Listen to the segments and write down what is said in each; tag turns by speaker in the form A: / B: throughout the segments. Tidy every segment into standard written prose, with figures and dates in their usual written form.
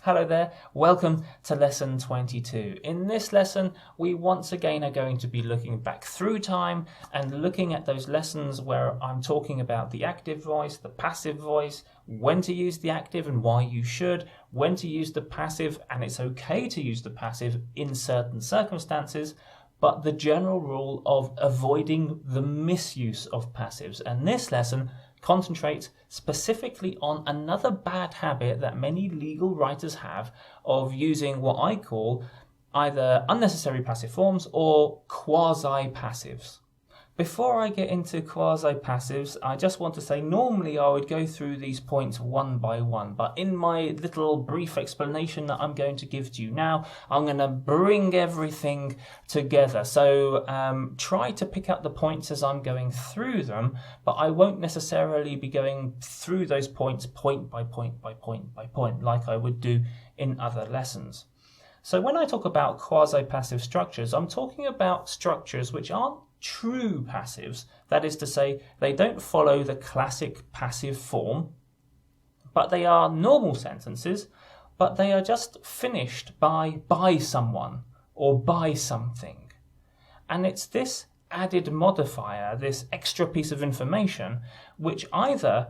A: Hello there, welcome to lesson 22. In this lesson, we once again are going to be looking back through time and looking at those lessons where I'm talking about the active voice, the passive voice, when to use the active and why you should, when to use the passive, and it's okay to use the passive in certain circumstances, but the general rule of avoiding the misuse of passives. And this lesson concentrates specifically on another bad habit that many legal writers have of using what I call either unnecessary passive forms or quasi-passives. Before I get into quasi-passives, I just want to say normally I would go through these points one by one, but in my little brief explanation that I'm going to give to you now, I'm going to bring everything together. So try to pick up the points as I'm going through them, but I won't necessarily be going through those points point by point by point by point like I would do in other lessons. So when I talk about quasi-passive structures, I'm talking about structures which aren't true passives. That is to say, they don't follow the classic passive form, but they are normal sentences, but they are just finished by someone or by something. And it's this added modifier, this extra piece of information, which either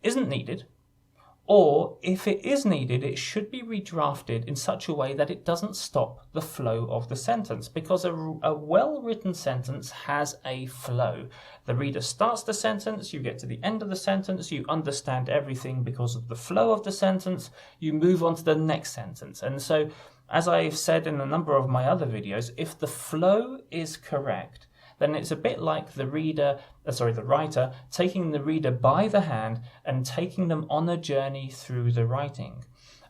A: isn't needed, or if it is needed, it should be redrafted in such a way that it doesn't stop the flow of the sentence, because a well-written sentence has a flow. The reader starts the sentence, you get to the end of the sentence, you understand everything because of the flow of the sentence, you move on to the next sentence. And so, as I've said in a number of my other videos, if the flow is correct, then it's a bit like the writer taking the reader by the hand and taking them on a journey through the writing.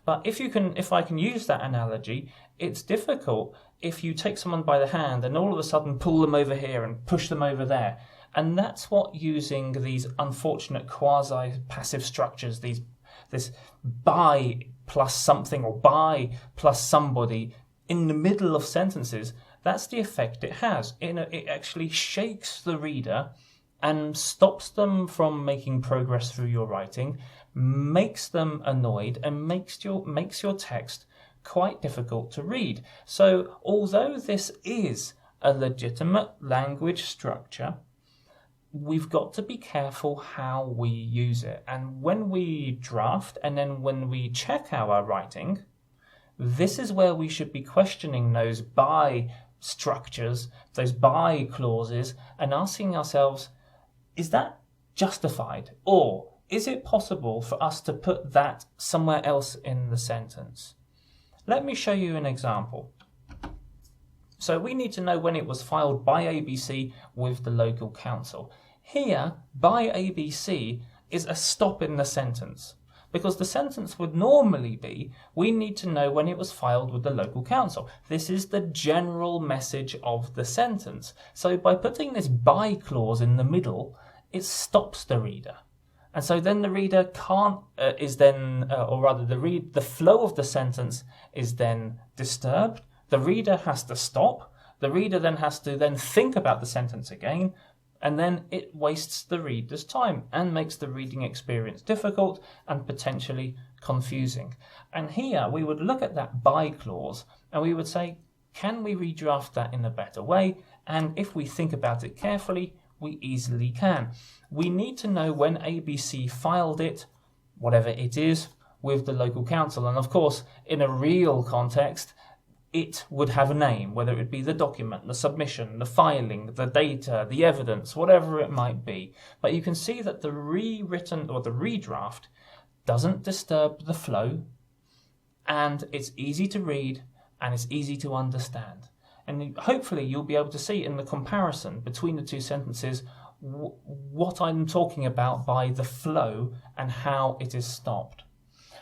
A: But if I can use that analogy, it's difficult if you take someone by the hand and all of a sudden pull them over here and push them over there. And that's what using these unfortunate quasi-passive structures, this by plus something or by plus somebody in the middle of sentences, that's the effect it has. It actually shakes the reader and stops them from making progress through your writing, makes them annoyed, and makes your text quite difficult to read. So although this is a legitimate language structure, we've got to be careful how we use it. And when we draft and then when we check our writing, this is where we should be questioning those by structures, those by clauses, and asking ourselves, is that justified? Or is it possible for us to put that somewhere else in the sentence? Let me show you an example. So we need to know when it was filed by ABC with the local council. Here, by ABC is a stop in the sentence, because the sentence would normally be, we need to know when it was filed with the local council. This is the general message of the sentence. So by putting this by clause in the middle, it stops the reader. And so then the reader the flow of the sentence is then disturbed. The reader has to stop. The reader then has to think about the sentence again, and then it wastes the reader's time and makes the reading experience difficult and potentially confusing. And here we would look at that by clause and we would say, can we redraft that in a better way? And if we think about it carefully, we easily can. We need to know when ABC filed it, whatever it is, with the local council. And of course, in a real context, it would have a name, whether it would be the document, the submission, the filing, the data, the evidence, whatever it might be. But you can see that the rewritten or the redraft doesn't disturb the flow, and it's easy to read and it's easy to understand. And hopefully you'll be able to see in the comparison between the two sentences what I'm talking about by the flow and how it is stopped.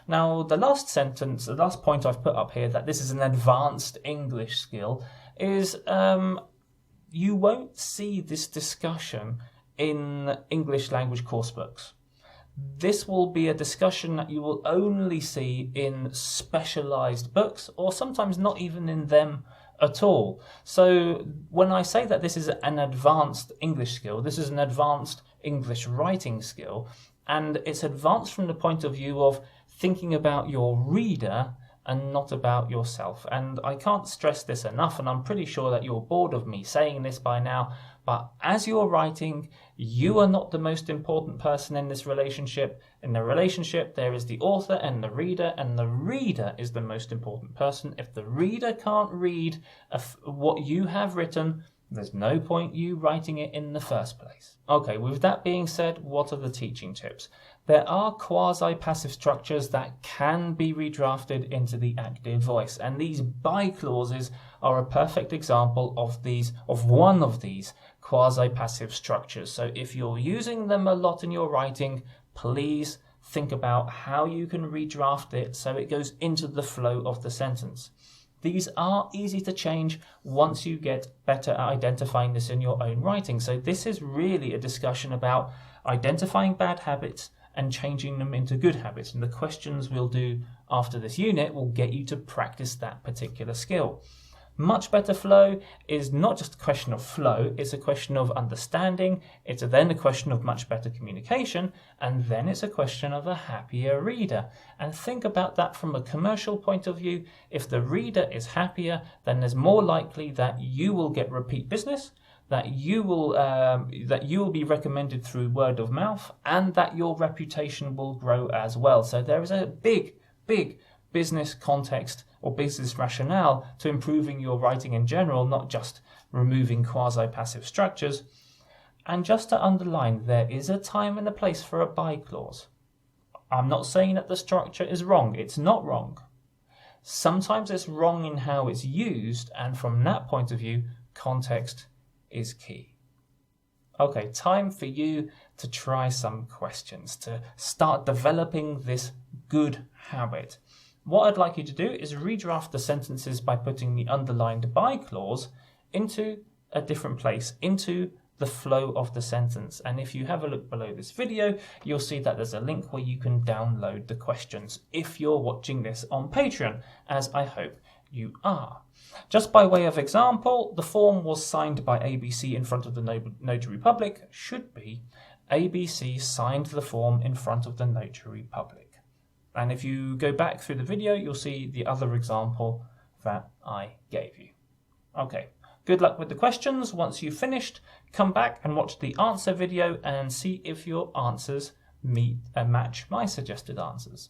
A: Now, the last point I've put up here, that this is an advanced English skill, is you won't see this discussion in English language course books. This will be a discussion that you will only see in specialised books, or sometimes not even in them at all. So when I say that this is an advanced English skill, this is an advanced English writing skill, and it's advanced from the point of view of thinking about your reader and not about yourself. And I can't stress this enough, and I'm pretty sure that you're bored of me saying this by now, but as you're writing, you are not the most important person in this relationship. In the relationship, there is the author and the reader is the most important person. If the reader can't read what you have written, there's no point you writing it in the first place. Okay, with that being said, what are the teaching tips? There are quasi-passive structures that can be redrafted into the active voice, and these by clauses are a perfect example of one of these quasi-passive structures. So if you're using them a lot in your writing, please think about how you can redraft it so it goes into the flow of the sentence. These are easy to change once you get better at identifying this in your own writing. So this is really a discussion about identifying bad habits and changing them into good habits. And the questions we'll do after this unit will get you to practice that particular skill. Much better flow is not just a question of flow, it's a question of understanding, it's then a question of much better communication, and then it's a question of a happier reader. And think about that from a commercial point of view. If the reader is happier, then there's more likely that you will get repeat business, that you will be recommended through word of mouth, and that your reputation will grow as well. So there is a big business context or business rationale to improving your writing in general, not just removing quasi-passive structures. And just to underline, there is a time and a place for a by clause. I'm not saying that the structure is wrong. It's not wrong. Sometimes it's wrong in how it's used, and from that point of view, context is key. Okay, time for you to try some questions, to start developing this good habit. What I'd like you to do is redraft the sentences by putting the underlined by clause into a different place, into the flow of the sentence. And if you have a look below this video, you'll see that there's a link where you can download the questions if you're watching this on Patreon, as I hope you are. Just by way of example, the form was signed by ABC in front of the notary public. Should be ABC signed the form in front of the notary public. And if you go back through the video, you'll see the other example that I gave you. Okay, good luck with the questions. Once you've finished, come back and watch the answer video and see if your answers match my suggested answers.